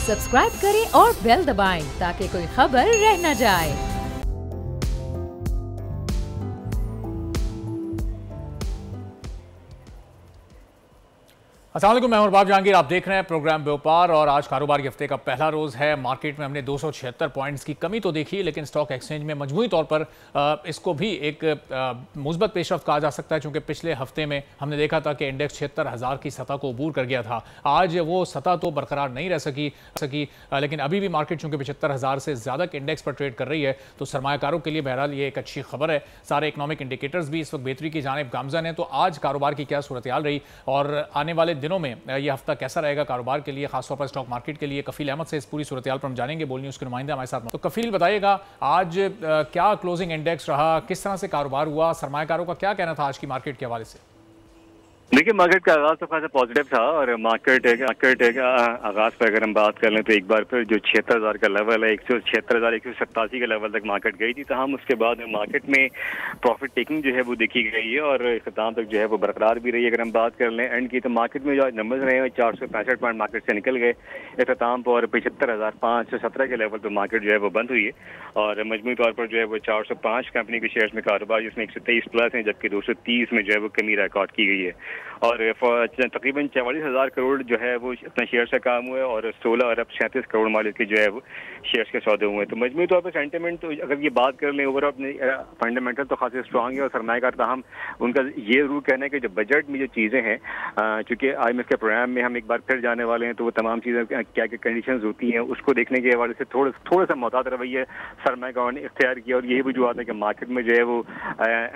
Subscribe करें और bell दबाएं ताकि कोई खबर रह न जाए। अस्सलाम वालेकुम, मैं बाब जहांगीर। आप देख रहे हैं प्रोग्राम व्यापार और आज कारोबार के हफ्ते का पहला रोज़ है। मार्केट में हमने 276 पॉइंट्स की कमी तो देखी, लेकिन स्टॉक एक्सचेंज में मजमूई तौर पर इसको भी एक मुस्बत पेशरफ्त कहा जा सकता है, क्योंकि पिछले हफ्ते में हमने देखा था कि इंडेक्स 76,000 की सतह को अबूर कर गया था। आज वो सतह तो बरकरार नहीं रह सकी, लेकिन अभी भी मार्केट चूंकि 75,000 से ज़्यादा के इंडेक्स पर ट्रेड कर रही है, तो सरमायाकारों के लिए बहरहाल ये एक अच्छी खबर है। सारे इकनॉमिक इंडिकेटर्स भी इस वक्त बेहतरी की जानिब गामजन है। तो आज कारोबार की क्या सूरत हाल रही और आने वाले दिनों में यह हफ्ता कैसा रहेगा कारोबार के लिए, खासतौर पर स्टॉक मार्केट के लिए, कफील अहमद से इस पूरी सूरत हाल पर हम जानेंगे। बोल न्यूज़ के नुमाइंदे हमारे साथ। तो कफील, बताइएगा आज क्या क्लोजिंग इंडेक्स रहा, किस तरह से कारोबार हुआ, सरमायाकारों का क्या कहना था आज की मार्केट के हवाले से? देखिए, मार्केट का आगाज तो खासा पॉजिटिव था और मार्केट आगाज पर अगर हम बात कर लें तो एक बार फिर जो 76,000 का लेवल है, 187,187 के लेवल तक मार्केट गई थी। तमाम उसके बाद मार्केट में प्रॉफिट टेकिंग जो है वो देखी गई है और इख्तिताम तक जो है वो बरकरार भी रही है। अगर हम बात कर लें एंड की, तो मार्केट में जो नंबर्स रहे हैं 465 पॉइंट मार्केट से निकल गए इख्तिताम पर और 75,517 के लेवल पर मार्केट जो है वो बंद हुई है और मजमूई तौर पर जो है वो 405 कंपनी के शेयर्स में कारोबार, जिसमें 123 प्लस है, जबकि 230 में जो है वो कमी रिकॉर्ड की गई है और तकरीबन 44,000 करोड़ जो है वो अपने शेयर से काम हुए और 16 अरब 37 करोड़ मालिक के जो है वो शेयर्स के सौदे हुए। तो मजमूई तौर पर सेंटिमेंट तो अगर ये बात कर लें ओवरऑल अपने फंडामेंटल तो खासे स्ट्रांग है और सरमायाकार ताहम उनका ये जरूर कहना है कि जो बजट में जो चीज़ें हैं, चूँकि IMF के प्रोग्राम में हम एक बार फिर जाने वाले हैं, तो वो तमाम चीज़ें क्या क्या कंडीशन होती हैं उसको देखने के हवाले से थोड़ा सा मोहतात रवैया सरमायाकारों ने इख्तियार किया और यही वजूहत है कि मार्केट में जो है वो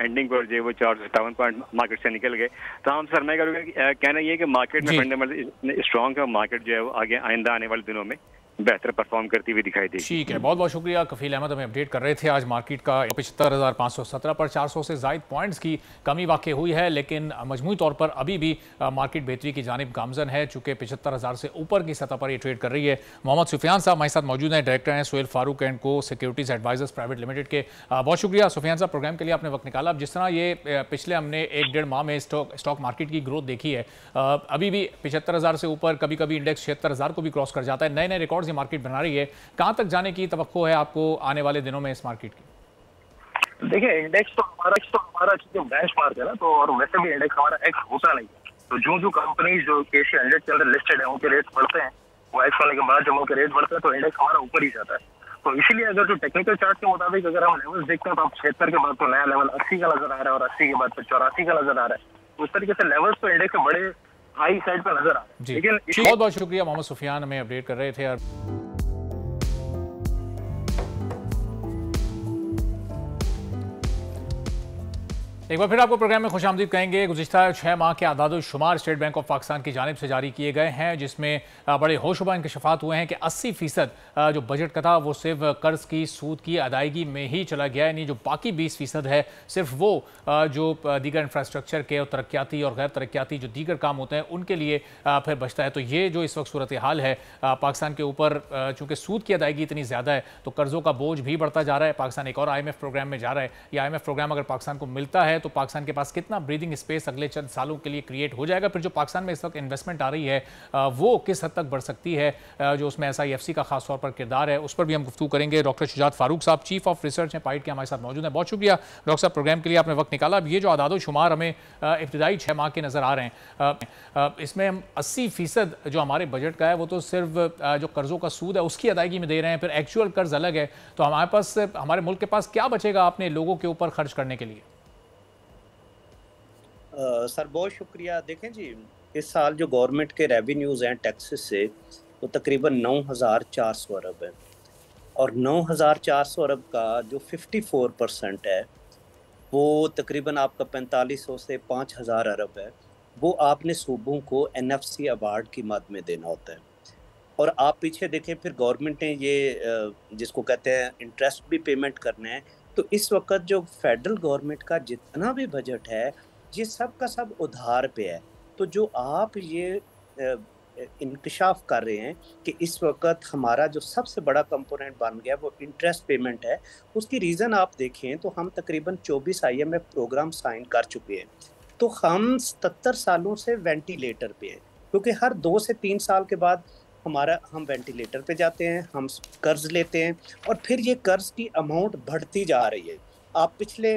एंडिंग पर जो है वो 457 पॉइंट मार्केट से निकल गए। तो हम सरमायाकारों का कहना यह है कि मार्केट में फंडामेंटल स्ट्रांग है, मार्केट जो है वो आगे आइंदा आने वाले दिनों में बेहतर परफॉर्म करती हुई दिखाई देगी। ठीक है, बहुत बहुत शुक्रिया कफील अहमद, हमें अपडेट कर रहे थे। आज मार्केट का 75,517 पर 400 से ज़ायद पॉइंट्स की कमी वाक़ हुई है, लेकिन मजमूई तौर पर अभी भी मार्केट बेहतरी की जानिब गामजन है, चूँकि 75,000 से ऊपर की सतह पर ये ट्रेड कर रही है। मोहम्मद सुफियान साहब हमारे साथ मौजूद हैं, डायरेक्टर हैं सोहेल फारूक एंड को सिक्योरिटीज़ एडवाइजर्स प्राइवेट लिमिटेड के। बहुत शुक्रिया सुफियान साहब, प्रोग्राम के लिए आपने वक्त निकाला। अब जिस तरह ये पिछले हमने 1-1.5 माह में स्टॉक मार्केट की ग्रोथ देखी है, अभी भी 75,000 से ऊपर, कभी कभी इंडेक्स 76,000 को भी क्रॉस कर जाता है, नए नए रिकॉर्ड्स ये मार्केट बना रही है। कहां तक जाने की तवक्को है आपको आने वाले दिनों में इस मार्केट की? देखिए, इंडेक्स तो हमारा जो बेंचमार्क है ना, तो और वैसे भी इंडेक्स हमारा एक्स होता नहीं है। तो जो कंपनी जो एशिया 100 के अंदर लिस्टेड है उनके रेट बढ़ते हैं, वो एक्स होने के बाद जब उनके रेट बढ़ते हैं तो इंडेक्स हमारा ऊपर ही जाता है। तो इसीलिए अगर जो टेक्निकल चार्ट के मुताबिक अगर हम लेवल्स देखते हैं तो अब 76 के बाद तो नया लेवल 80 का नजर आ रहा है और 80 के बाद फिर 84 का नजर आ रहा है। तो उस तरीके से लेवल्स तो इंडेक्स के बड़े हाई साइड पर नजर आ रहे हैं। लेकिन बहुत बहुत शुक्रिया मोहम्मद सुफियान, हमें अपडेट कर रहे थे। एक बार फिर आपको प्रोग्राम में खुशामदीद कहेंगे। गुज़िश्ता 6 माह के आदाद-ओ-शुमार स्टेट बैंक ऑफ पाकिस्तान की जानिब से जारी किए गए हैं, जिसमें बड़े होशरुबा इंकशाफात हुए हैं कि 80% जो बजट का था वो सिर्फ कर्ज की सूद की अदायगी में ही चला गया, यानी जो बाकी 20% है सिर्फ वो जो दीगर इंफ्रास्ट्रक्चर के और तरक्याती और गैर तरक्याती जो दीगर काम होते हैं उनके लिए फिर बचता है। तो ये जो इस वक्त सूरत हाल है पाकिस्तान के ऊपर, चूँकि सूद की अदायगी इतनी ज़्यादा है तो कर्ज़ों का बोझ भी बढ़ता जा रहा है। पाकिस्तान एक और IMF प्रोग्राम में जा रहा है। ये IMF प्रोग्राम अगर पाकिस्तान को मिलता है तो पाकिस्तान के पास कितना ब्रीदिंग स्पेस अगले चंद सालों के लिए क्रिएट हो जाएगा, फिर जो पाकिस्तान में इस वक्त इन्वेस्टमेंट आ रही है वो किस हद तक बढ़ सकती है, जो उसमें SIFC का खास तौर पर किरदार है, उस पर भी हम गुफ्तगू करेंगे। डॉक्टर शुजात फारूक साहब चीफ ऑफ रिसर्च हैं पाइट के, हमारे साथ मौजूद हैं। बहुत शुक्रिया डॉक्टर साहब, प्रोग्राम के लिए आपने वक्त निकाला। अब ये जो आदाद-ओ-शुमार हमें इब्तिदाई 6 माह के नज़र आ रहे हैं, इसमें हम 80% जो हमारे बजट का है वो तो सिर्फ जो कर्जों का सूद है उसकी अदायगी में दे रहे हैं, फिर एक्चुअल कर्ज अलग है। तो हमारे पास, हमारे मुल्क के पास क्या बचेगा अपने लोगों के ऊपर खर्च करने के लिए? सर बहुत शुक्रिया। देखें जी, इस साल जो गवर्नमेंट के रेवेन्यूज़ हैं टैक्सेस से वो तकरीबन 9,400 अरब है और 9,400 अरब का जो 54% है वो तकरीबन आपका 4500 से 5,000 अरब है। वो आपने सूबों को NFC अवार्ड की मद में देना होता है और आप पीछे देखें फिर गवर्नमेंट ने ये जिसको कहते हैं इंटरेस्ट भी पेमेंट करना है। तो इस वक्त जो फेडरल गवर्नमेंट का जितना भी बजट है ये सब का सब उधार पे है। तो जो आप ये इंकशाफ कर रहे हैं कि इस वक्त हमारा जो सबसे बड़ा कंपोनेंट बन गया वो इंटरेस्ट पेमेंट है, उसकी रीज़न आप देखें तो हम तकरीबन 24 IMF प्रोग्राम साइन कर चुके हैं। तो हम 77 सालों से वेंटिलेटर पे हैं, क्योंकि हर 2 से 3 साल के बाद हम वेंटिलेटर पे जाते हैं, हम कर्ज लेते हैं और फिर ये कर्ज की अमाउंट बढ़ती जा रही है। आप पिछले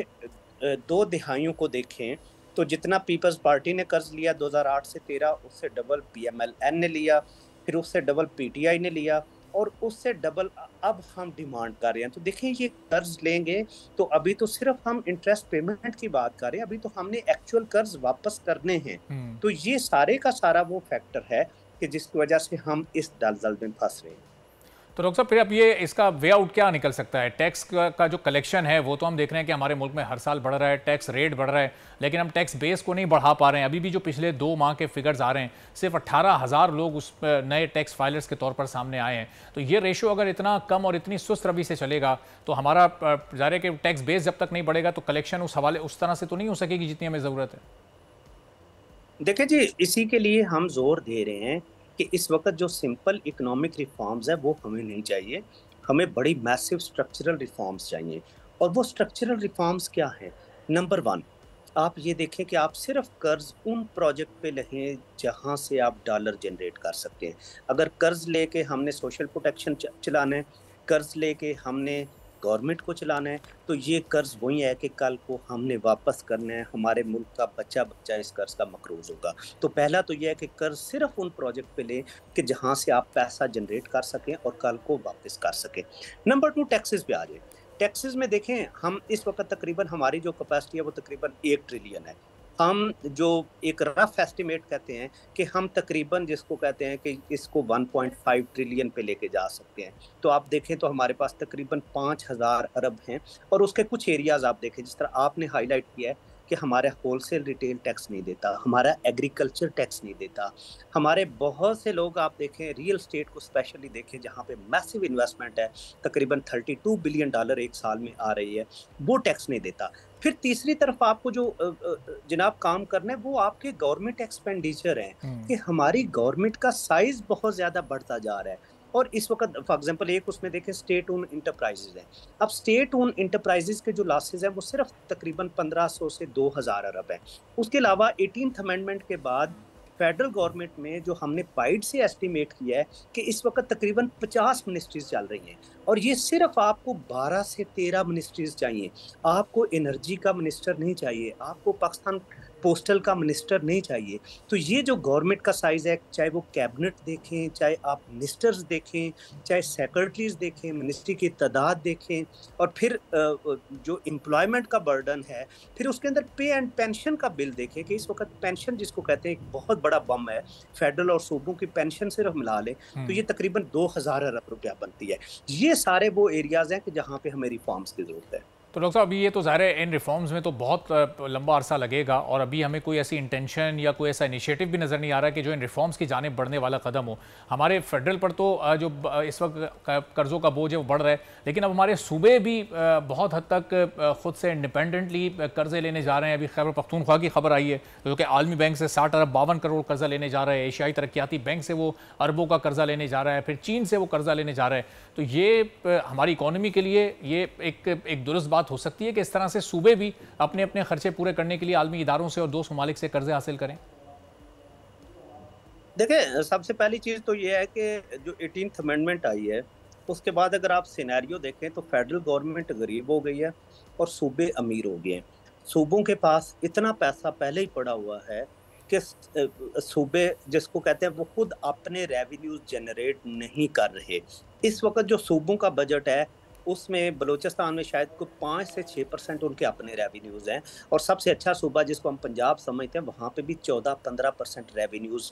2 दिहाइयों को देखें तो जितना पीपल्स पार्टी ने कर्ज लिया 2008 से 13, उससे डबल पीएमएलएन ने लिया, फिर उससे डबल पीटीआई ने लिया और उससे डबल अब हम डिमांड कर रहे हैं। तो देखें ये कर्ज लेंगे तो अभी तो सिर्फ हम इंटरेस्ट पेमेंट की बात कर रहे हैं, अभी तो हमने एक्चुअल कर्ज वापस करने हैं। तो ये सारे का सारा वो फैक्टर है कि जिसकी वजह से हम इस दलदल में फंस रहे हैं। तो डॉक्टर साहब, फिर अब ये इसका वे आउट क्या निकल सकता है? टैक्स का जो कलेक्शन है वो तो हम देख रहे हैं कि हमारे मुल्क में हर साल बढ़ रहा है, टैक्स रेट बढ़ रहा है, लेकिन हम टैक्स बेस को नहीं बढ़ा पा रहे हैं। अभी भी जो पिछले 2 माह के फिगर्स आ रहे हैं, सिर्फ 18,000 लोग उस नए टैक्स फाइलर्स के तौर पर सामने आए हैं। तो ये रेशो अगर इतना कम और इतनी सुस्त रवि से चलेगा तो हमारा ज़ाहिर है कि टैक्स बेस जब तक नहीं बढ़ेगा तो कलेक्शन उस तरह से तो नहीं हो सकेगी जितनी हमें ज़रूरत है। देखिए जी, इसी के लिए हम जोर दे रहे हैं कि इस वक्त जो सिंपल इकोनॉमिक रिफॉर्म्स है वो हमें नहीं चाहिए, हमें बड़ी मैसिव स्ट्रक्चरल रिफॉर्म्स चाहिए। और वो स्ट्रक्चरल रिफॉर्म्स क्या हैं? नंबर 1, आप ये देखें कि आप सिर्फ कर्ज उन प्रोजेक्ट पे लें जहां से आप डॉलर जनरेट कर सकते हैं। अगर कर्ज लेके हमने सोशल प्रोटेक्शन चलाना है, कर्ज लेके हमने गवर्नमेंट को चलाना है, तो ये कर्ज वही है कि कल को हमने वापस करना है, हमारे मुल्क का बच्चा बच्चा इस कर्ज का मकरूज होगा। तो पहला तो यह है कि कर्ज सिर्फ उन प्रोजेक्ट पे लें कि जहां से आप पैसा जनरेट कर सकें और कल को वापस कर सकें। नंबर 2, टैक्सेस पे आ जाए। टैक्सेस में देखें, हम इस वक्त तकरीबन हमारी जो कैपेसिटी है वो तकरीबन 1 ट्रिलियन है। हम जो एक रफ एस्टिमेट कहते हैं कि हम तकरीबन जिसको कहते हैं कि इसको 1.5 ट्रिलियन पे लेके जा सकते हैं। तो आप देखें तो हमारे पास तकरीबन 5,000 अरब हैं। और उसके कुछ एरियाज आप देखें, जिस तरह आपने हाईलाइट किया है कि हमारा होलसेल रिटेल टैक्स नहीं देता, हमारा एग्रीकल्चर टैक्स नहीं देता, हमारे बहुत से लोग आप देखें रियल स्टेट को स्पेशली देखें जहाँ पे मैसिव इन्वेस्टमेंट है, तकरीबन $32 बिलियन एक साल में आ रही है, वो टैक्स नहीं देता। फिर तीसरी तरफ आपको जो जनाब काम करना है वो आपके गवर्नमेंट एक्सपेंडिचर हैं कि हमारी गवर्नमेंट का साइज बहुत ज़्यादा बढ़ता जा रहा है। और इस वक्त फॉर एग्जांपल एक उसमें देखें स्टेट ओन इंटरप्राइजेज हैं। अब स्टेट ओन इंटरप्राइजेज के जो लॉसेज हैं वो सिर्फ तकरीबन 1,500 से 2,000 अरब है। उसके अलावा 18th अमेंडमेंट के बाद फेडरल गवर्नमेंट में जो हमने पाइड से एस्टिमेट किया है कि इस वक्त तकरीबन 50 मिनिस्ट्रीज चल रही हैं और ये सिर्फ आपको 12 से 13 मिनिस्ट्रीज चाहिए। आपको एनर्जी का मिनिस्टर नहीं चाहिए, आपको पाकिस्तान पोस्टल का मिनिस्टर नहीं चाहिए। तो ये जो गवर्नमेंट का साइज है, चाहे वो कैबिनेट देखें, चाहे आप मिनिस्टर्स देखें, चाहे सेक्रेटरीज देखें, मिनिस्ट्री की तादाद देखें, और फिर जो एम्प्लॉयमेंट का बर्डन है, फिर उसके अंदर पे एंड पेंशन का बिल देखें कि इस वक्त पेंशन जिसको कहते हैं एक बहुत बड़ा बम है। फेडरल और सूबों की पेंशन सिर्फ मिला लें तो ये तकरीबन 2,000 अरब रुपया बनती है। ये सारे वो एरियाज हैं कि जहाँ पे हमें रिफॉर्म्स की जरूरत है। तो डॉक्टर साहब, अभी ये तो ज़ाहिर है इन रिफॉर्म्स में तो बहुत लंबा अरसा लगेगा और अभी हमें कोई ऐसी इंटेंशन या कोई ऐसा इनिशिएटिव भी नज़र नहीं आ रहा कि जो इन रिफॉर्म्स की जानिब बढ़ने वाला कदम हो। हमारे फेडरल पर तो जो इस वक्त कर्ज़ों का बोझ है वो बढ़ रहा है, लेकिन अब हमारे सूबे भी बहुत हद तक ख़ुद से इंडिपेंडेंटली कर्ज़े लेने जा रहे हैं। अभी खैबर पख्तूनख्वा की खबर आई है जो कि आलमी बैंक से 60 अरब 52 करोड़ कर्जा लेने जा रहा है, एशियाई तरक्याती बैंक से वो अरबों का कर्जा लेने जा रहा है, फिर चीन से वो कर्जा लेने जा रहा है। तो ये हमारी इकॉनमी के लिए ये एक दुरुस्त बात हो सकती है कि इस तरह से सूबे भी अपने अपने खर्चे पूरे करने के लिए आलमी इदारों से और दोस्त ममालिक से कर्जे हासिल करें। देखिए, सबसे पहली चीज़ तो ये है कि जो 18th अमेंडमेंट आई है उसके बाद अगर आप सिनेरियो देखें तो फेडरल गवर्नमेंट गरीब हो गई है और सूबे अमीर हो गए हैं। सूबों के पास इतना पैसा पहले ही पड़ा हुआ है कि सूबे जिसको कहते हैं वो खुद अपने रेवेन्यूज जनरेट नहीं कर रहे। इस वक्त जो सूबों का बजट है उसमें बलूचिस्तान में शायद को 5 से 6% उनके अपने रेवेन्यूज़ हैं, और सबसे अच्छा सूबा जिसको हम पंजाब समझते हैं वहाँ पे भी 14-15% रेवेन्यूज़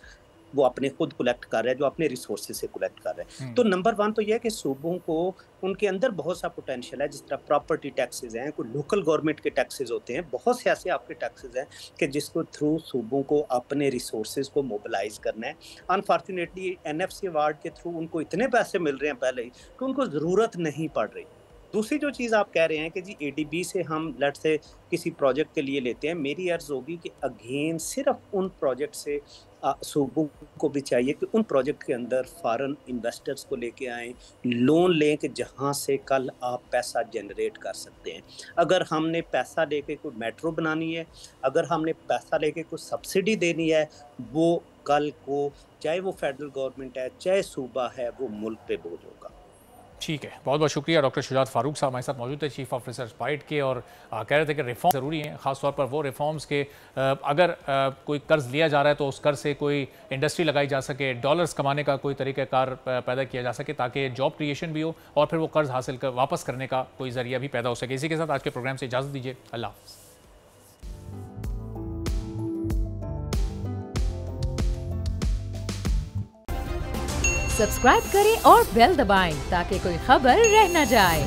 वो अपने खुद कलेक्ट कर रहे हैं, जो अपने रिसोर्सेज से कलेक्ट कर रहे हैं। तो नंबर 1 तो यह है कि सूबों को उनके अंदर बहुत सा पोटेंशियल है, जिस तरह प्रॉपर्टी टैक्सेस हैं, कोई लोकल गवर्नमेंट के टैक्सेस होते हैं, बहुत से ऐसे आपके टैक्सेस हैं कि जिसको थ्रू सूबों को अपने रिसोर्सेज को मोबिलाइज करना है। अनफॉर्चुनेटली NFC अवार्ड के थ्रू उनको इतने पैसे मिल रहे हैं पहले ही कि उनको ज़रूरत नहीं पड़ रही। दूसरी जो चीज़ आप कह रहे हैं कि जी ADB से हम लेट से किसी प्रोजेक्ट के लिए लेते हैं, मेरी अर्ज़ होगी कि अगेन सिर्फ उन प्रोजेक्ट से सूबों को भी चाहिए कि उन प्रोजेक्ट के अंदर फॉरेन इन्वेस्टर्स को लेके आएँ, लोन लें कि जहाँ से कल आप पैसा जनरेट कर सकते हैं। अगर हमने पैसा लेके कोई मेट्रो बनानी है, अगर हमने पैसा लेके कोई सब्सिडी देनी है, वो कल को चाहे वो फेडरल गवर्नमेंट है चाहे सूबा है, वो मुल्क पे बोझ होगा। ठीक है, बहुत बहुत शुक्रिया। डॉक्टर शुजात फारूक साहब हमारे साथ मौजूद थे, चीफ ऑफ रिसर्च बाइट के, और कह रहे थे कि रिफॉर्म ज़रूरी हैं, ख़ासतौर पर वो रिफॉर्म्स के अगर कोई कर्ज लिया जा रहा है तो उस कर्ज से कोई इंडस्ट्री लगाई जा सके, डॉलर्स कमाने का कोई तरीक़ाकार पैदा किया जा सके ताकि जॉब क्रिएशन भी हो और फिर वो कर्ज हासिल कर वापस करने का कोई ज़रिया भी पैदा हो सके। इसी के साथ आज के प्रोग्राम से इजाज़त दीजिए, अल्लाह हाफ़िज़। सब्सक्राइब करें और बेल दबाएं ताकि कोई खबर रह न जाए।